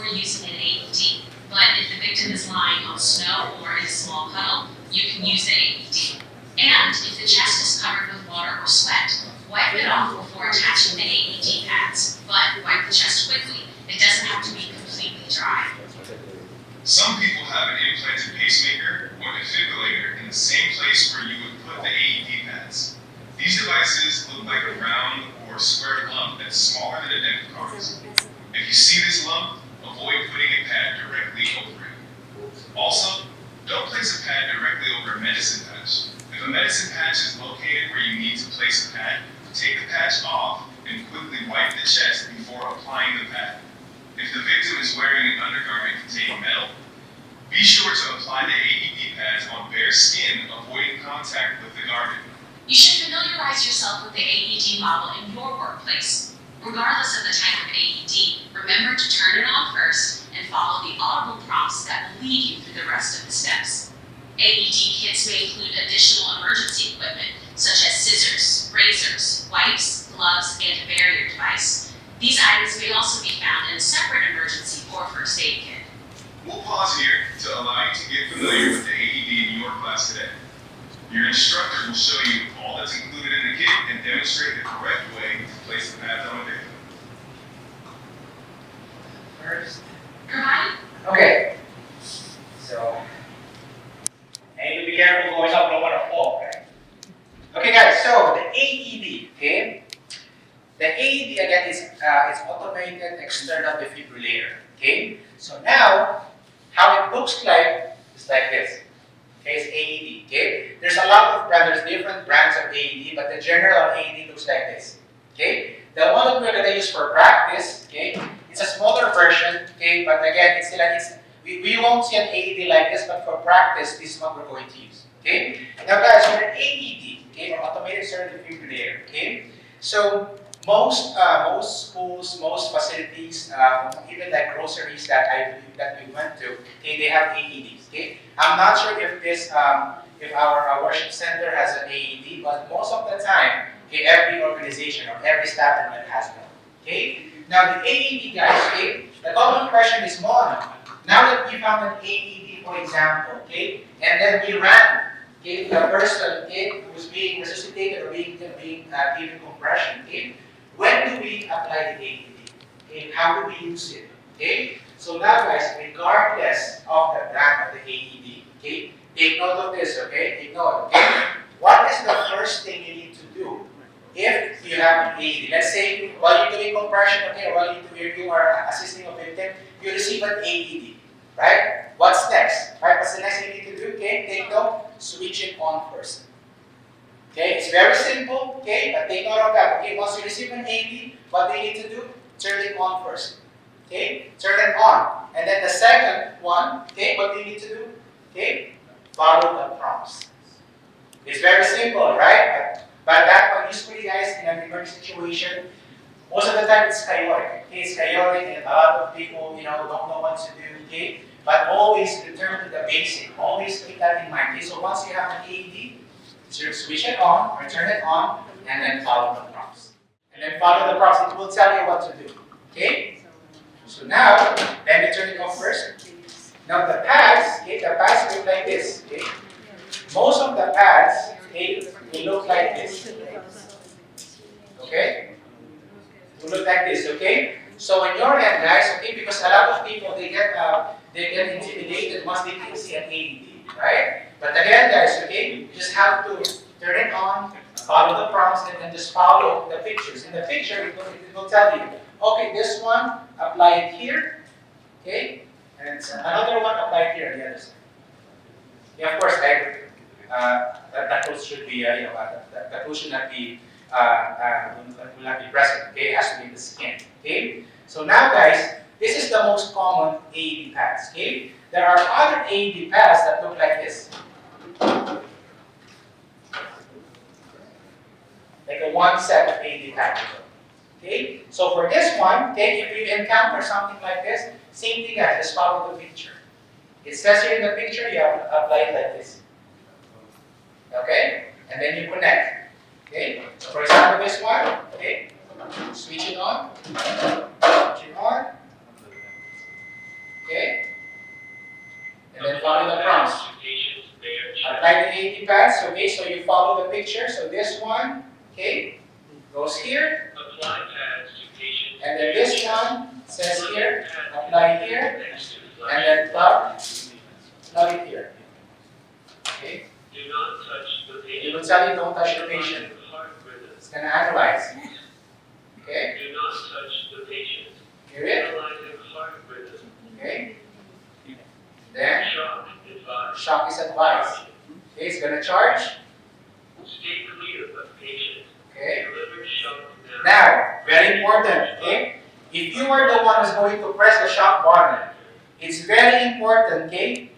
before using an AED, but if the victim is lying on snow or in a small puddle, you can use the AED. And if the chest is covered with water or sweat, wipe it off before attaching the AED pads, but wipe the chest quickly. It doesn't have to be completely dry. Some people have an implanted pacemaker or defibrillator in the same place where you would put the AED pads. These devices look like a round or square lump that's smaller than a deck of cards. If you see this lump, avoid putting a pad directly over it. Also, don't place a pad directly over a medicine patch. If a medicine patch is located where you need to place a pad, take the patch off and quickly wipe the chest before applying the pad. If the victim is wearing an undergarment containing metal, be sure to apply the AED pads on bare skin, avoiding contact with the garment. You should familiarize yourself with the AED model in your workplace. Regardless of the type of AED, remember to turn it on first and follow the audible prompts that will lead you through the rest of the steps. AED kits may include additional emergency equipment such as scissors, razors, wipes, gloves, and a barrier device. These items may also be found in a separate emergency or first aid kit. We'll pause here to allow you to get familiar with the AED in your class today. Your instructor will show you all that's included in the kit and demonstrate the correct way to place the pads on the victim. First. Provide. Okay. So, and you be careful going up, don't want to fall, right? Okay guys, so the AED, okay? The AED again is automated external defibrillator, okay? So now, how it looks like is like this. Okay, it's AED, okay? There's a lot of brands, there's different brands of AED, but the general AED looks like this, okay? The one that we're going to use for practice, okay, it's a smaller version, okay, but again, we won't see an AED like this, but for practice, this is what we're going to use, okay? Now guys, for an AED, okay, or automated external defibrillator, okay? So most schools, most facilities, even like groceries that we went to, okay, they have AEDs. Okay, I'm not sure if if our worship center has an AED, but most of the time, okay, every organization or every staff member has one. Okay, now the AED guys, okay, the common question is mono. Now that we found an AED, for example, okay, and then we ran, okay, the person, okay, who was being resuscitated or being given compression, okay. When do we apply the AED? Okay, how do we use it? Okay, so now guys, regardless of the brand of the AED, okay, take note of this, okay, take note, okay. What is the first thing you need to do if you have an AED? Let's say while you're doing compression, okay, while you are assisting a victim, you receive an AED, right? What's next? Right? What's the next thing you need to do? Okay, take note, switch it on first. Okay, it's very simple, okay, but take note of that. Okay, once you receive an AED, what do you need to do? Turn it on first. Okay, turn it on. And then the second one, okay, what do you need to do? Okay, follow the prompts. It's very simple, right? But that one, usually guys, in an emergency situation, most of the time it's chaotic. Okay, it's chaotic and a lot of people, don't know what to do, okay? But always return to the basic. Always keep that in mind. Okay, so once you have an AED, switch it on, or turn it on, and then follow the prompts. And then follow the prompts, it will tell you what to do. Okay? So now, let me turn it off first. Now the pads, okay, the pads look like this. Okay? Most of the pads, okay, will look like this. Okay? It will look like this, okay? So on your end, guys, okay, because a lot of people they get intimidated once they can see an AED, right? But again, guys, okay, you just have to turn it on, follow the prompts, and then just follow the pictures. In the picture, it will tell you, okay, this one, apply it here, okay, and another one, apply it here on the other side. Yeah, of course, that tool should be, that tool should not be, will not be present, okay, it has to be in the skin, okay. So now, guys, this is the most common AED pads, okay. There are other AED pads that look like this. Like a one set of AED pads. Okay? So for this one, okay, if you encounter something like this, same thing guys, just follow the picture. It says here in the picture, you have to apply it like this. Okay? And then you connect. Okay? So for example, this one, okay, switch it on, pads, okay, so you follow the picture. So this one, okay, goes here. Apply pads to patient. And then this one says here, apply here. And then plug it here. Okay? Do not touch the patient. It will tell you don't touch the patient. Heart rhythm. It's going to analyze. Okay? Do not touch the patient. Hear it? Analyzing heart rhythm. Okay? Then, Shock advised. shock is advised. Okay, it's going to charge. Stay clear of patient. Okay? Deliver shock now. Now, very important, okay? If you are the one who's going to press the shock button, it's very important, okay?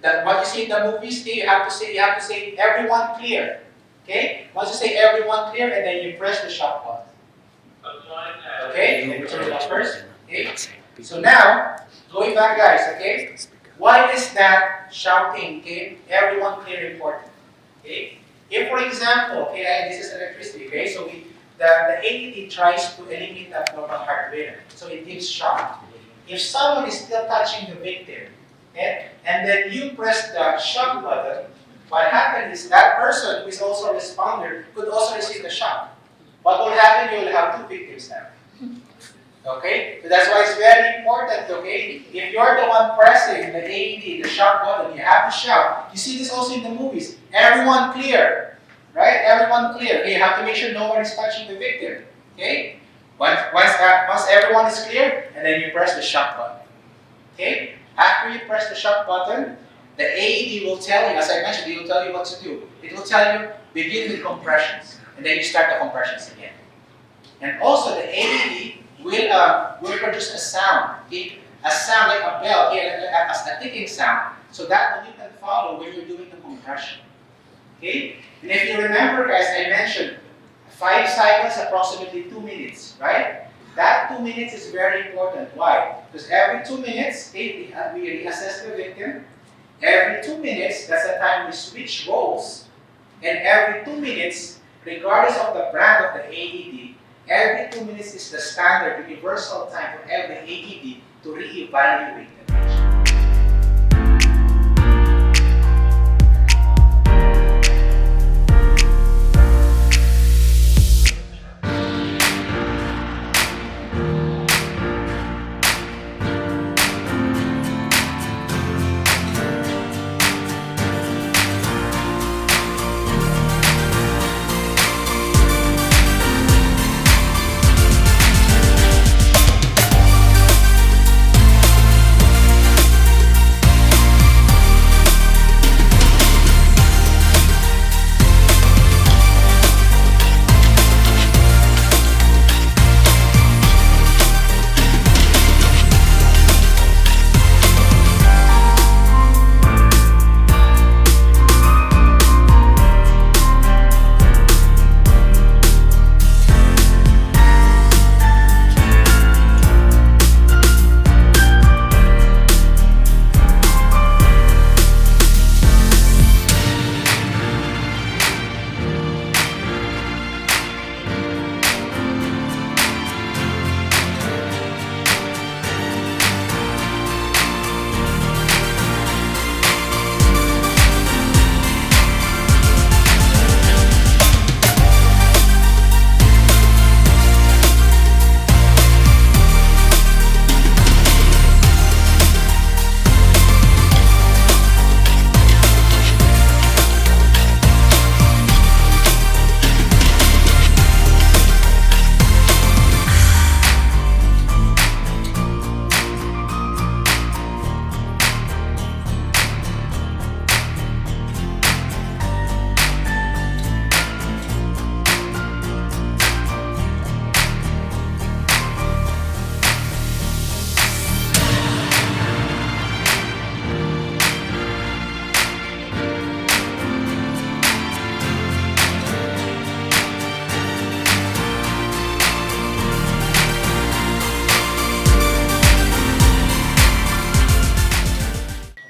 That what you see in the movies, okay, you have to say everyone clear. Okay? Once you say everyone clear, and then you press the shock button. Apply pads. Okay? Let me turn it off first. Okay? So now, going back guys, okay? Why is that shouting, okay? Everyone clear important. Okay? If for example, okay, and this is electricity, okay? So the AED tries to eliminate abnormal heart rhythm. So it gives shock. If someone is still touching the victim, okay, and then you press the shock button, what happens is that person who is also a responder could also receive the shock. What will happen? You will have two victims now. Okay? So that's why it's very important, okay? If you're the one pressing the AED, the shock button, you have to shout. You see this also in the movies. Everyone clear. Right? Everyone clear. Okay, you have to make sure no one is touching the victim. Okay? Once everyone is clear, and then you press the shock button. Okay? After you press the shock button, the AED will tell you, as I mentioned, it will tell you what to do. It will tell you, begin with compressions, and then you start the compressions again. And also the AED will produce a sound, okay? A sound like a bell, okay? A ticking sound. So that one you can follow when you're doing the compression. Okay? And if you remember, guys, I mentioned 5 cycles, approximately 2 minutes, right? That 2 minutes is very important. Why? Because every 2 minutes, okay, we reassess the victim. Every 2 minutes, that's the time we switch roles. And every 2 minutes, regardless of the brand of the AED, every 2 minutes is the standard, the universal time for every AED to reevaluate the patient.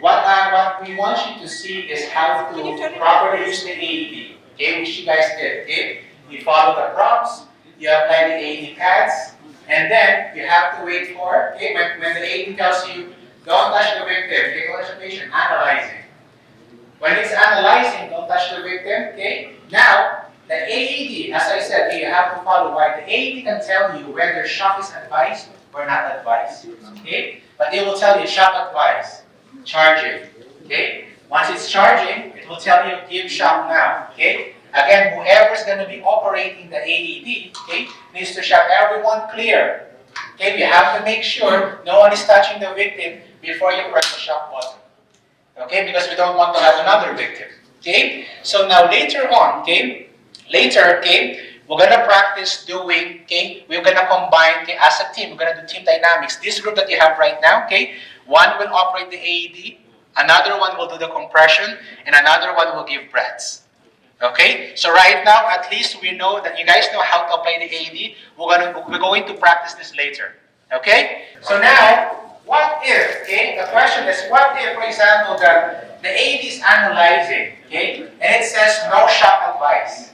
What we want you to see is how to properly use the AED, okay, which you guys did, okay? You follow the prompts, you apply the AED pads, and then you have to wait for, okay, when the AED tells you, don't touch the victim, take a touch the patient, analyze it. When it's analyzing, don't touch the victim, okay? Now, the AED, as I said, you have to follow why. The AED can tell you whether shock is advised or not advised, okay? But it will tell you shock advised, charging, okay? Once it's charging, it will tell you give shock now, okay? Again, whoever's going to be operating the AED, okay, needs to shock everyone clear. Okay, you have to make sure no one is touching the victim before you press the shock button. Okay, because we don't want to have another victim. Okay, so now later on, okay, we're gonna practice doing, okay, we're gonna combine, okay, as a team, we're gonna do team dynamics. This group that you have right now, okay, one will operate the AED, another one will do the compression, and another one will give breaths. Okay, so right now, at least we know that you guys know how to apply the AED. We're going to practice this later. Okay, so now, what if, okay, the question is, what if, for example, the AED is analyzing, okay, and it says no shock advice.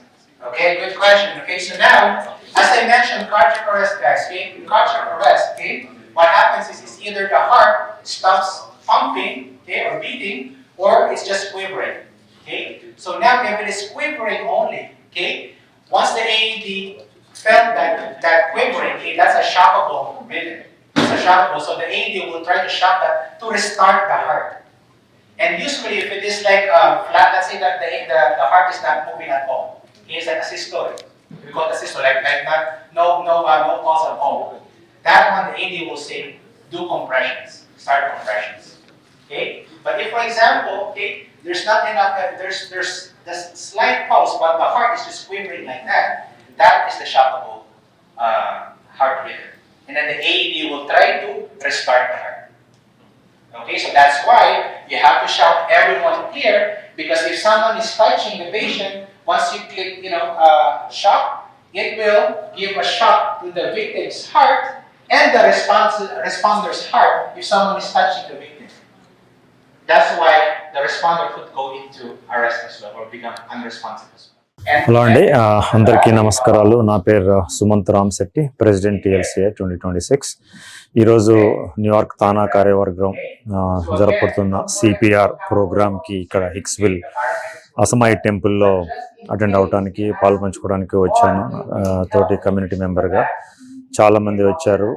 Okay, good question. Okay, so now, as I mentioned, cardiac arrest guys, okay, in cardiac arrest, okay, what happens is it's either the heart stops pumping, okay, or beating, or it's just quivering. Okay, so now if it is quivering only, okay, once the AED felt that quivering, okay, that's a shockable rhythm. It's a shockable, so the AED will try to shock that to restart the heart. And usually, if it is like flat, let's say that the heart is not moving at all, okay, it's like a systole. We call it a systole, like no pulse at all. That one, the AED will say, do compressions, start compressions. Okay, but if, for example, okay, there's not enough, there's the slight pulse, but the heart is just quivering like that, that is the shockable heart rhythm. And then the AED will try to restart the heart. Okay, so that's why you have to shout everyone here, because if someone is touching the patient, once you click, shock, it will give a shock to the victim's heart and the responder's heart if someone is touching the victim. That's why the responder could go into arrest as well or become unresponsive as well. Hello అండి, అందరికీ నమస్కారాలు. నా పేరు Sumanth Ramsetti, president TLCA 2026. ఈరోజు New York తానా కార్యవర్గం జరుపుతున్న CPR ప్రోగ్రామ్కి ఇక్కడ హిక్స్విల్ అసమాయి టెంపుల్లో అటెండ్ అవడానికి పాల్పంచుకోవడానికి వచ్చాను. తోటి కమ్యూనిటీ మెంబర్గా చాలామంది వచ్చారు.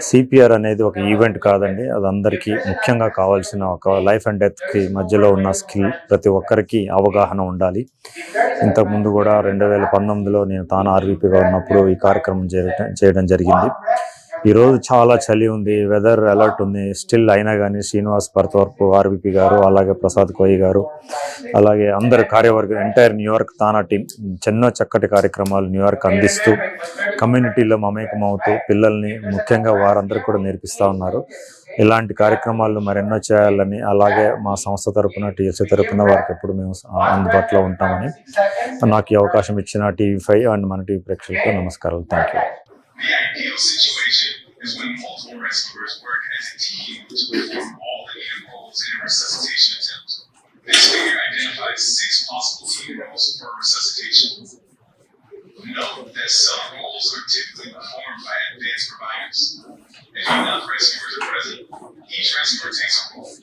CPR అనేది ఒక ఈవెంట్ కాదండి, అది అందరికీ ముఖ్యంగా కావాల్సిన ఒక లైఫ్ అండ్ డెత్కి మధ్యలో ఉన్న స్కిల్. ప్రతి ఒక్కరికి అవగాహన ఉండాలి. ఇంతకుముందు కూడా 2019లో నేను తానా RVPగా ఉన్నప్పుడు ఈ కార్యక్రమం చేయడం జరిగింది. ఈరోజు చాలా చలి ఉంది, వెదర్ అలర్ట్ ఉంది. స్టిల్ అయినా కానీ శ్రీనివాస్ పర్తవరపు RVP గారు, అలాగే ప్రసాద్ కోయి గారు, అలాగే అందరు కార్యవర్గం, ఎంటైర్ న్యూయార్క్ తానా టీం ఎన్నో చక్కటి కార్యక్రమాలు న్యూయార్క్ అందిస్తూ కమ్యూనిటీలో మమేకమవుతూ పిల్లల్ని ముఖ్యంగా వారందరూ కూడా నేర్పిస్తూ ఉన్నారు. ఇలాంటి కార్యక్రమాలు మరెన్నో చేయాలని, అలాగే మా సంస్థ తరపున TLC తరపున వారికి ఎప్పుడు మేము అందుబాటులో ఉంటామని నాకు ఈ అవకాశం ఇచ్చిన TV5 అండ్ మన టీవీ ప్రేక్షకులకు నమస్కారాలు. Thank you. The ideal situation is when multiple rescuers work as a team to perform all the needed roles in a resuscitation attempt. This figure identifies 6 possible team roles for resuscitation. Note that some roles are typically performed by advanced providers. If enough rescuers are present, each rescuer takes a role.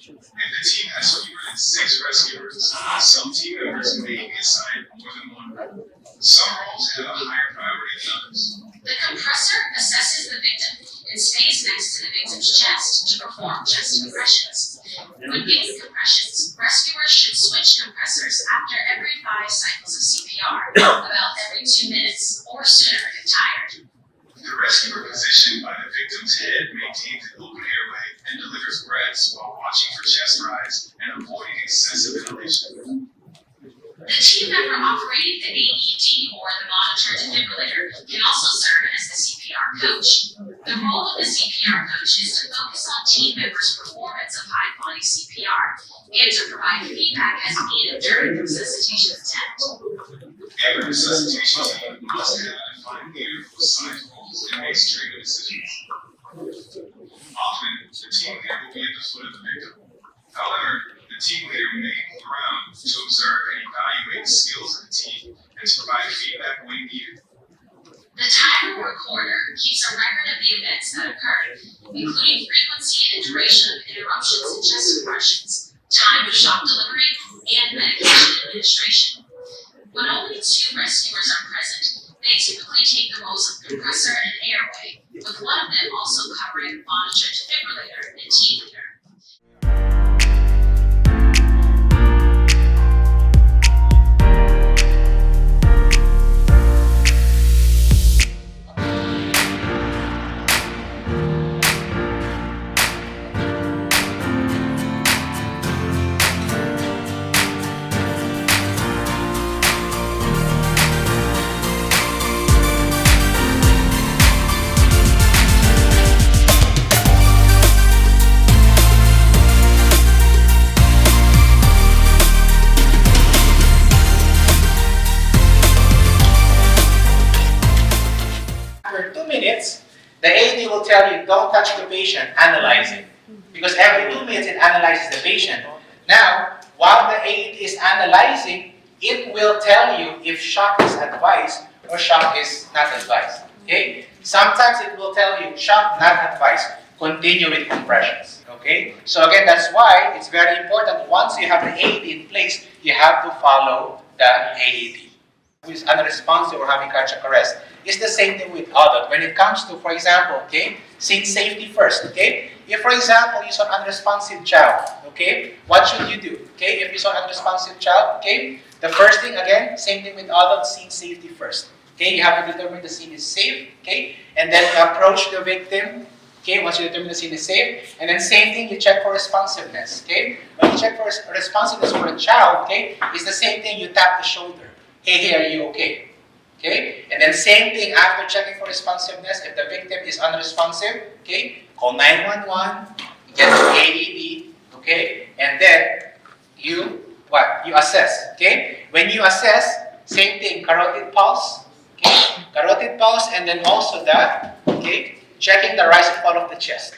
If the team has fewer than 6 rescuers, some team members may be assigned more than one role. Some roles have a higher priority than others. The compressor assesses the victim and stays next to the victim's chest to perform chest compressions. When giving compressions, rescuers should switch compressors after every 5 cycles of CPR, about every 2 minutes, or sooner if tired. The rescuer positioned by the victim's head maintains an open airway and delivers breaths while watching for chest rise and avoiding excessive inhalation. The team member operating the AED or the monitor defibrillator can also serve as the CPR coach. The role of the CPR coach is to focus on team members' performance of high-quality CPR and to provide feedback as needed during the resuscitation attempt. Every resuscitation team must have a defined leader who assigns roles and makes training decisions. Often, the team leader will be at the foot of the victim. However, the team leader may move around to observe and evaluate the skills of the team and to provide feedback when needed. The timer recorder keeps a record of the events that occurred, including frequency and duration of interruptions and chest compressions, time of shock delivery, and medical AED will tell you, don't touch the patient, analyze it. Because every 2 minutes it analyzes the patient. Now, while the AED is analyzing, it will tell you if shock is advised or shock is not advised. Okay? Sometimes it will tell you shock not advised. Continue with compressions. Okay? So again, that's why it's very important. Once you have the AED in place, you have to follow the AED. Who is unresponsive or having cardiac arrest. It's the same thing with adult. When it comes to, for example, okay, scene safety first. Okay? If, for example, you saw an unresponsive child, okay, what should you do? Okay, if you saw an unresponsive child, okay, the first thing, again, same thing with adults, scene safety first. Okay, you have to determine the scene is safe, okay, and then approach the victim, okay, once you determine the scene is safe, and then same thing, you check for responsiveness, okay. When you check for responsiveness for a child, okay, it's the same thing, you tap the shoulder. Hey, are you okay? Okay, and then same thing after checking for responsiveness, if the victim is unresponsive, okay, call 911, get the AED, okay, and then you, what? You assess, okay? When you assess, same thing, carotid pulse, okay, carotid pulse, and then also the, okay, checking the rise and fall of the chest.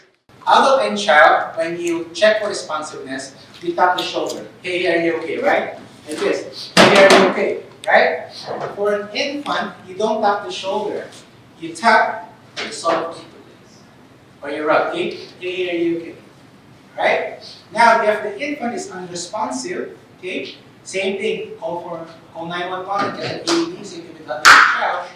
Adult and child, when you check for responsiveness, you tap the shoulder. Hey, are you okay, right? Like this. Hey, are you okay? Right? For an infant, you don't tap the shoulder. You tap the sole of or your rug. Okay? Hey, are you okay? Right? Now, if the infant is unresponsive, okay, same thing. Call 911 and get an AED, same thing with the child.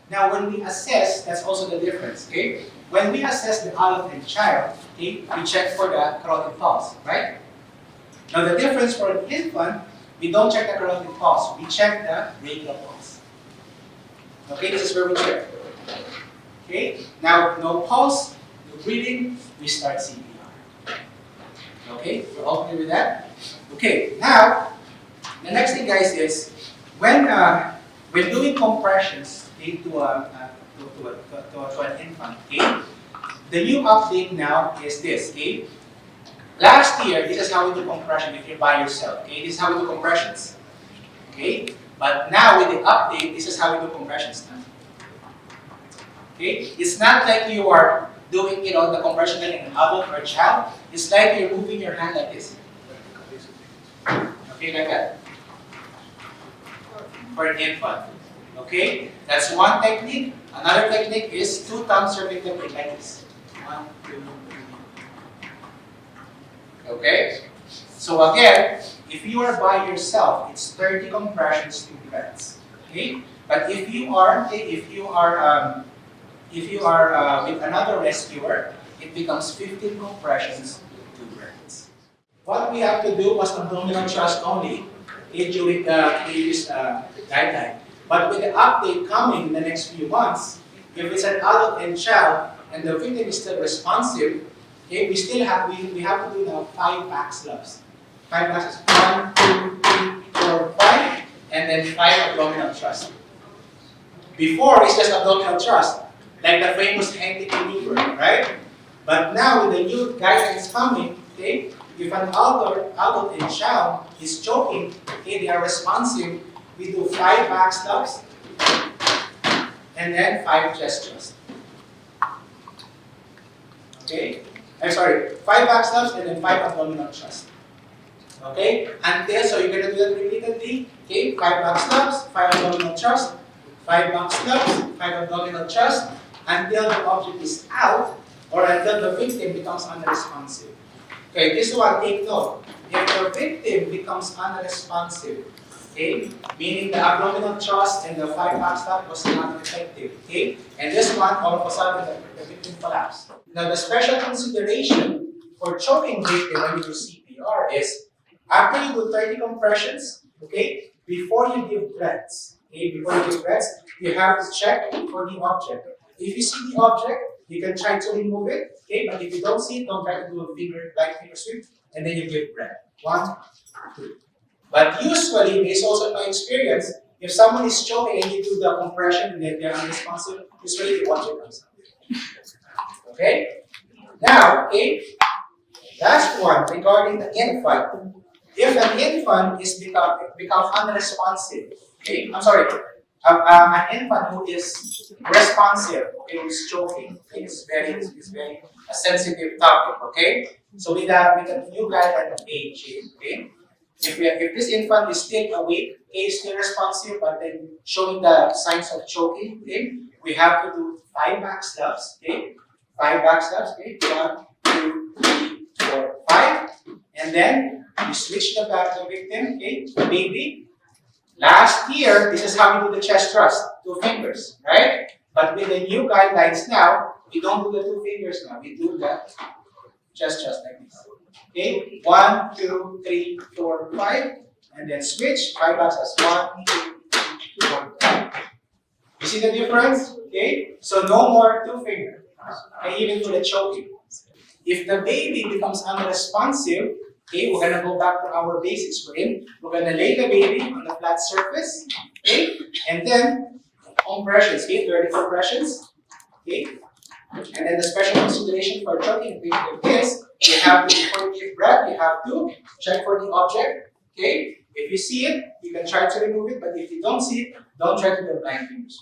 Now, when we assess, that's also the difference. Okay? When we assess the adult and child, okay, we check for the carotid pulse, right? Now, the difference for an infant, we don't check the carotid pulse, we check the radial pulse. Okay, this is where we check. Okay, now no pulse, no breathing, we start CPR. Okay, we're all clear with that? Okay, now, the next thing, guys, is when doing compressions to an infant, okay, the new update now is this, okay? Last year, this is how we do compression if you're by yourself. Okay, this is how we do compressions. Okay, but now with the update, this is how we do compressions now. Okay, it's not like you are doing, the compression like an adult or a child. It's like you're moving your hand like this. Okay, like that. For an infant. Okay, that's one technique. Another technique is 2 thumbs circling technique like this. 1, 2, 3. Okay? So again, if you are by yourself, it's 30 compressions, 2 breaths. Okay? But if you are with another rescuer, it becomes 15 compressions, 2 breaths. What we have to do was abdominal thrust only during the previous guideline. But with the update coming in the next few months, if it's an adult and child and the victim is still responsive, okay, we have to do now 5 back slumps. 5 back slumps. 1, 2, 3, 4, 5, and then 5 abdominal thrust. Before it's just abdominal thrust, like the famous Henry maneuver, right? But now with the new guidelines coming, okay, if an adult and child is choking, okay, they are responsive, we do 5 back slumps and then 5 chest thrusts. Okay? 5 back slumps and then 5 abdominal thrusts. Okay? So you're going to do that repeatedly. Okay? 5 back slumps, 5 abdominal thrusts, 5 back slumps, 5 abdominal thrusts, until the object is out or until the victim becomes unresponsive. Okay, this one, take note. If the victim becomes unresponsive, okay, meaning the abdominal thrust and the 5 back slump was not effective, okay, and this one, all of a sudden, the victim collapsed. Now, the special consideration for choking victim when you do CPR is after you do 30 compressions, okay, before you give breaths, okay, you have to check for the object. If you see the object, you can try to remove it, okay, but if you don't see it, don't try to do a finger sweep, and then you give breath. 1, 2. But usually, based also on my experience, if someone is choking and you do the compression and they are unresponsive, usually the object comes out. Okay? Now, okay, last one regarding the infant. If an infant is become unresponsive, okay, an infant who is responsive, okay, who's choking, okay, is very a sensitive topic, okay? So with the new guideline of age, okay, if this infant is still awake, okay, is still responsive, but then showing the signs of choking, okay, we have to do 5 back steps, okay, 5 back steps, okay, 1, 2, 3, 4, 5, and then you switch the victim, okay, the baby. Last year, this is how we do the chest thrust, 2 fingers, right? But with the new guidelines now, we don't do the 2 fingers now, we do the chest thrust like this. Okay, 1, 2, 3, 4, 5, and then switch, 5 backs as 1, 2, 3, 4, 5. You see the difference? Okay, so no more 2 fingers, okay, even for the choking. If the baby becomes unresponsive, okay, we're gonna go back to our basics. We're gonna lay the baby on the flat surface, okay, and then compressions, okay, 30 compressions, okay, and then the special consideration for choking patient is you have to, before you give breath, you have to check for the object, okay. If you see it, you can try to remove it, but if you don't see it, don't try to do blind fingers.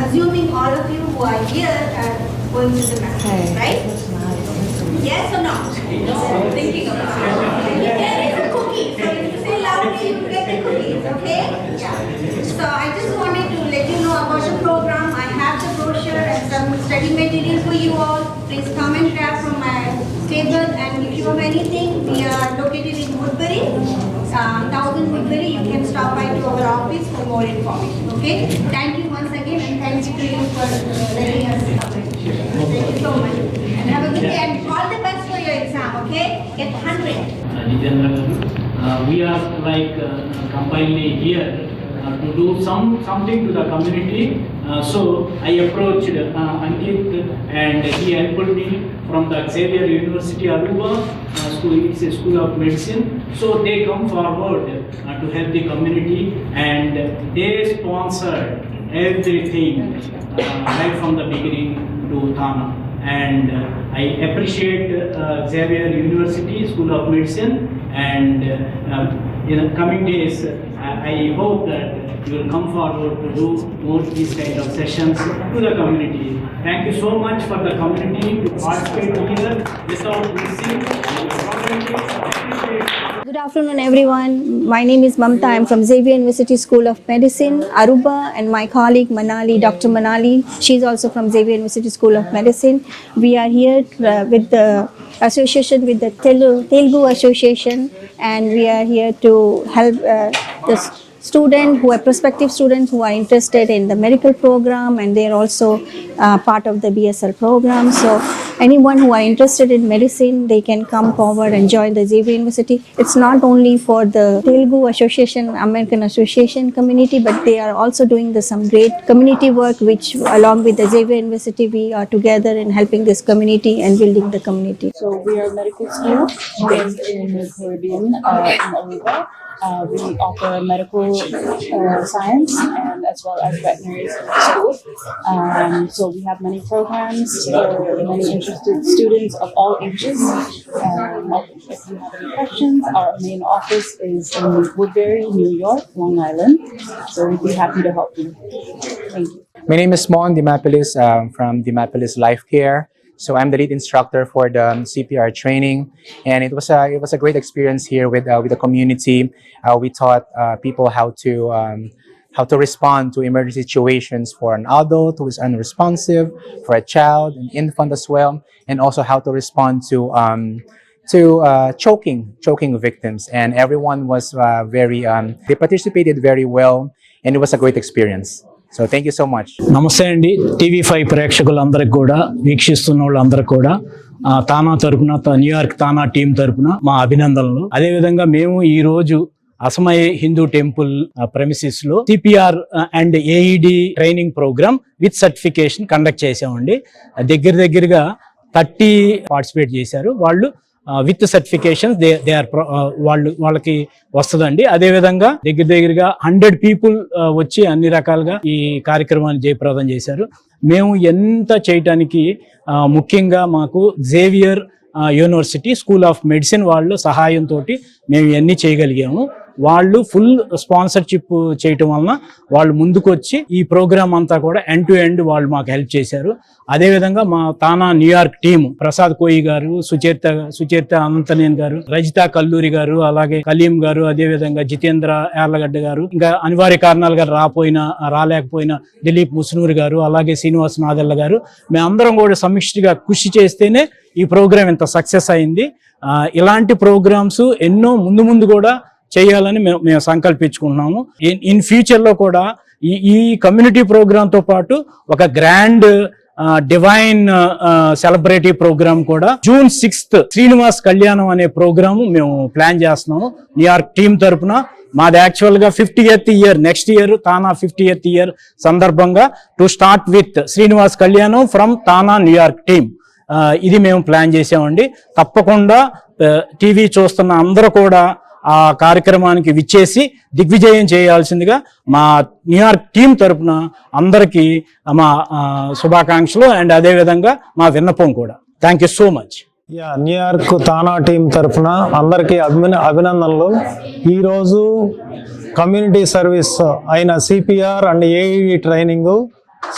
Assuming all of you who are here are going to the math, right? Yes or no? Thinking about it. There is a cookie, so if you say loudly, you get the cookies, okay? Yeah. So I just wanted to let you know about the program. I have the brochure and some study material for you all. Please come and grab from my table, and if you have anything, we are located in Woodbury. 1000 Woodbury, you can stop by to our office for more information, okay? Thank you once again, and thank you to you for letting us come. Thank you so much. And have a good day, and all the best for your exam, okay? Get 100. We are like completely here to do something to the community. So I approached Ankit, and he helped me from the Xavier University Aruba school. It's a school of medicine. So they come forward to help the community, and they sponsored everything right from the beginning to Tana. And I appreciate Xavier University School of Medicine, and in the coming days, I hope that you will come forward to do more these kind of sessions to the community. Thank you so much for the community to participate here without missing. Good afternoon, everyone. My name is Mamta. I'm from Xavier University School of Medicine, Aruba, and my colleague Manali, Dr. Manali, she's also from Xavier University School of Medicine. We are here with the association with the Telugu Association, and we are here to help the students who are prospective students who are interested in the medical program, and they are also part of the BSL program. So anyone who are interested in medicine, they can come forward and join the Xavier University. It's not only for the Telugu Association, American Association community, but they are also doing some great community work, which along with the Xavier University, we are together in helping this community and building the community. So we are medical school based in the Caribbean, in Aruba. We offer medical science and as well as veterinary school. So we have many programs for many interested students of all ages. If you have any questions, our main office is in Woodbury, New York, Long Island. So we'd be happy to help you. Thank you. My name is Mon Dimapolis from Dimapolis Life Care. So I'm the lead instructor for the CPR training, and it was a great experience here with the community. We taught people how to respond to emergency situations for an adult who is unresponsive, for a child, an infant as well, and also how to respond to choking victims. And everyone was they participated very well, and it was a great experience. So thank you so much. నమస్తే అండి. TV5 ప్రేక్షకులందరికీ కూడా, వీక్షిస్తున్న వాళ్ళందరికీ కూడా తానా తరపున, New York TANA team తరపున మా అభినందనలు. అదేవిధంగా మేము ఈ రోజు అసమయ హిందూ టెంపుల్ ప్రెమిసిస్ లో CPR and AED training program with certification conduct చేసామండి. దగ్గరగా 30 పార్టిసిపేట్ చేశారు. వాళ్ళు విత్ సర్టిఫికేషన్ దే ఆర్ వాళ్ళకి వస్తుందండి. అదేవిధంగా దగ్గరగా 100 పీపుల్ వచ్చి అన్ని రకాలుగా ఈ కార్యక్రమాన్ని జయప్రదం చేశారు. మేము ఎంత చేయటానికి ముఖ్యంగా మాకు Xavier university school of medicine వాళ్ళ సహాయంతో మేము ఇవన్నీ చేయగలిగాము. వాళ్ళు ఫుల్ స్పాన్సర్షిప్ చేయటం వలన వాళ్ళు ముందుకు వచ్చి ఈ ప్రోగ్రామ్ అంతా కూడా ఎండ్ టు ఎండ్ వాళ్ళు మాకు హెల్ప్ చేశారు. అదేవిధంగా మా తానా న్యూయార్క్ టీం ప్రసాద్ కోయి గారు, సుచరిత అనంతనేన్ గారు, రజితా కల్లూరి గారు, అలాగే కలీం గారు, అదేవిధంగా జితేంద్ర యార్లగడ్డ గారు, ఇంకా అనివార్య కారణాలుగా రాలేకపోయిన దిలీప్ ముస్నూరి గారు, అలాగే శ్రీనివాస్ నాదెల్ల గారు, మేమందరం కూడా సమిష్టిగా కృషి చేస్తేనే ఈ ప్రోగ్రామ్ ఇంత సక్సెస్ అయింది. ఇలాంటి ప్రోగ్రామ్స్ ఎన్నో ముందు కూడా చేయాలని మేము సంకల్పించుకుంటున్నాము. ఇన్ ఫ్యూచర్ లో కూడా ఈ కమ్యూనిటీ ప్రోగ్రామ్ తో పాటు ఒక గ్రాండ్ డివైన్ సెలబ్రేటివ్ ప్రోగ్రామ్ కూడా June 6th శ్రీనివాస్ కళ్యాణం అనే ప్రోగ్రాము మేము ప్లాన్ చేస్తున్నాము న్యూయార్క్ టీం తరపున. మాది యాక్చువల్ గా 50th ఇయర్, నెక్స్ట్ ఇయర్ తానా 50th ఇయర్ సందర్భంగా టు స్టార్ట్ విత్ శ్రీనివాస్ కళ్యాణం ఫ్రమ్ తానా న్యూయార్క్ టీం. ఇది మేము ప్లాన్ చేసామండి. తప్పకుండా టీవీ చూస్తున్న అందరూ కూడా ఆ కార్యక్రమానికి విచ్చేసి దిగ్విజయం చేయాల్సిందిగా మా న్యూయార్క్ టీం తరపున అందరికీ మా శుభాకాంక్షలు అండ్ అదేవిధంగా మా విన్నపం కూడా. Thank you so much. New York TANA team తరఫున అందరికీ అభినందనలు. ఈరోజు కమ్యూనిటీ సర్వీస్ అయిన CPR and AED training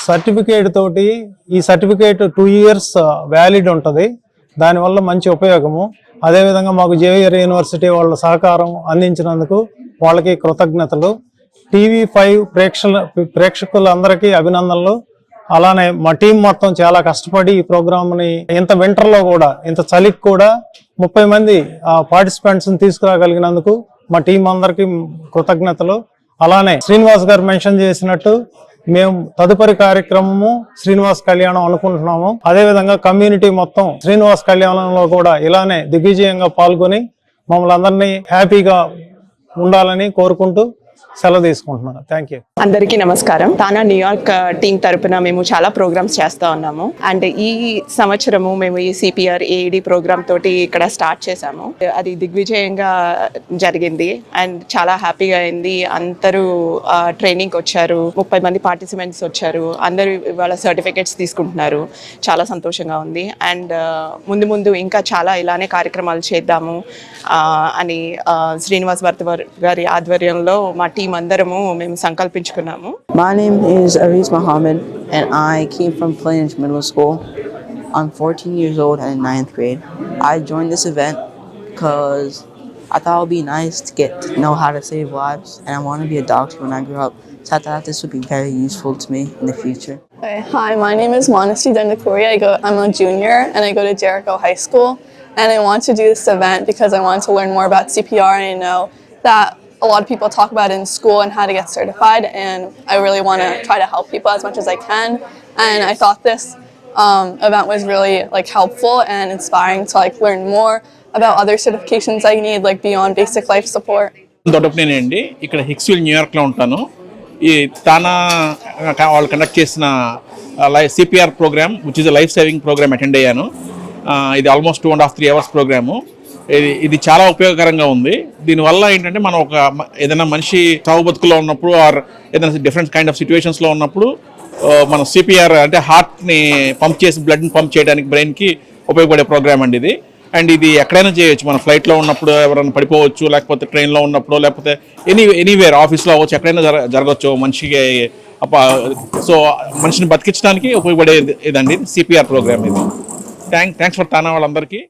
certificate తోటి, ఈ సర్టిఫికేట్ 2 years వ్యాలిడ్ ఉంటుంది. దానివల్ల మంచి ఉపయోగము. అదేవిధంగా మాకు జేవియర్ యూనివర్సిటీ వాళ్ళ సహకారం అందించినందుకు వాళ్ళకి కృతజ్ఞతలు. TV5 ప్రేక్షకులందరికీ అభినందనలు. అలానే మా టీం మొత్తం చాలా కష్టపడి ఈ ప్రోగ్రామ్ని ఇంత వింటర్లో కూడా, ఇంత చలికి కూడా 30 మంది పార్టిసిపెంట్స్ని తీసుకురాగలిగినందుకు మా టీం అందరికీ కృతజ్ఞతలు. అలానే శ్రీనివాస్ గారు మెన్షన్ చేసినట్టు మేము తదుపరి కార్యక్రమము శ్రీనివాస్ కళ్యాణం అనుకుంటున్నాము. అదేవిధంగా కమ్యూనిటీ మొత్తం శ్రీనివాస్ కళ్యాణంలో కూడా ఇలానే దిగ్విజయంగా పాల్గొని మమ్మల్ని అందరినీ హ్యాపీగా ఉండాలని కోరుకుంటూ సెలవు తీసుకుంటున్నాను. Thank you. అందరికీ నమస్కారం. తానా న్యూయార్క్ టీం తరపున మేము చాలా ప్రోగ్రామ్స్ చేస్తూ ఉన్నాము. అండ్ ఈ సంవత్సరము మేము ఈ CPR AED ప్రోగ్రామ్ తోటి ఇక్కడ స్టార్ట్ చేసాము. అది దిగ్విజయంగా జరిగింది అండ్ చాలా హ్యాపీగా అయింది. అందరూ ట్రైనింగ్కి వచ్చారు. 30 మంది పార్టిసిపెంట్స్ వచ్చారు. అందరూ వాళ్ళ సర్టిఫికేట్స్ తీసుకుంటున్నారు. చాలా సంతోషంగా ఉంది. అండ్ ముందు ఇంకా చాలా ఇలానే కార్యక్రమాలు చేద్దాము అని శ్రీనివాస్ గారి ఆధ్వర్యంలో మా టీం అందరము మేము సంకల్పించుకున్నాము. My name is Aris Muhammad and I came from Plains Middle School. I'm 14 years old and in 9th grade. I joined this event because I thought it would be nice to get to know how to save lives, and I want to be a doctor when I grow up. So I thought this would be very useful to me in the future. Hi, my name is Manasi Dandakuri. I'm a junior and I go to Jericho High School. And I want to do this event because I want to learn more about CPR, and I know that a lot of people talk about it in school and how to get certified, and I really want to try to help people as much as I can. And I thought this event was really helpful and inspiring to learn more about other certifications I need, beyond basic life support. దొడ్డపనేనండి. ఇక్కడ హిక్స్విల్ న్యూయార్క్లో ఉంటాను. ఈ తానా వాళ్ళు conduct చేసిన CPR program which is life saving program attend అయ్యాను. ఇది almost 2.5-3 hours programme. ఇది చాలా ఉపయోగకరంగా ఉంది. దీనివల్ల ఏంటంటే మనం ఏదైనా మనిషి చావు బతుకులో ఉన్నప్పుడు ఆర్ ఏదైనా డిఫరెంట్ కైండ్ ఆఫ్ సిచ్యువేషన్స్లో ఉన్నప్పుడు మనం సిపిఆర్ అంటే హార్ట్ని పంప్ చేసి బ్లడ్ని పంప్ చేయడానికి బ్రెయిన్కి ఉపయోగపడే ప్రోగ్రామ్ అండి ఇది. అండ్ ఇది ఎక్కడైనా చేయొచ్చు. మన ఫ్లైట్లో ఉన్నప్పుడు ఎవరైనా పడిపోవచ్చు, లేకపోతే ట్రైన్లో ఉన్నప్పుడు, లేకపోతే ఎనీవేర్ ఆఫీస్లో అవ్వచ్చు, ఎక్కడైనా జరగవచ్చు మనిషికి. సో మనిషిని బతికించడానికి ఉపయోగపడే ఇదండి సిపిఆర్ ప్రోగ్రామ్ ఇది. థ్యాంక్స్ ఫర్ తానా వాళ్ళందరికీ.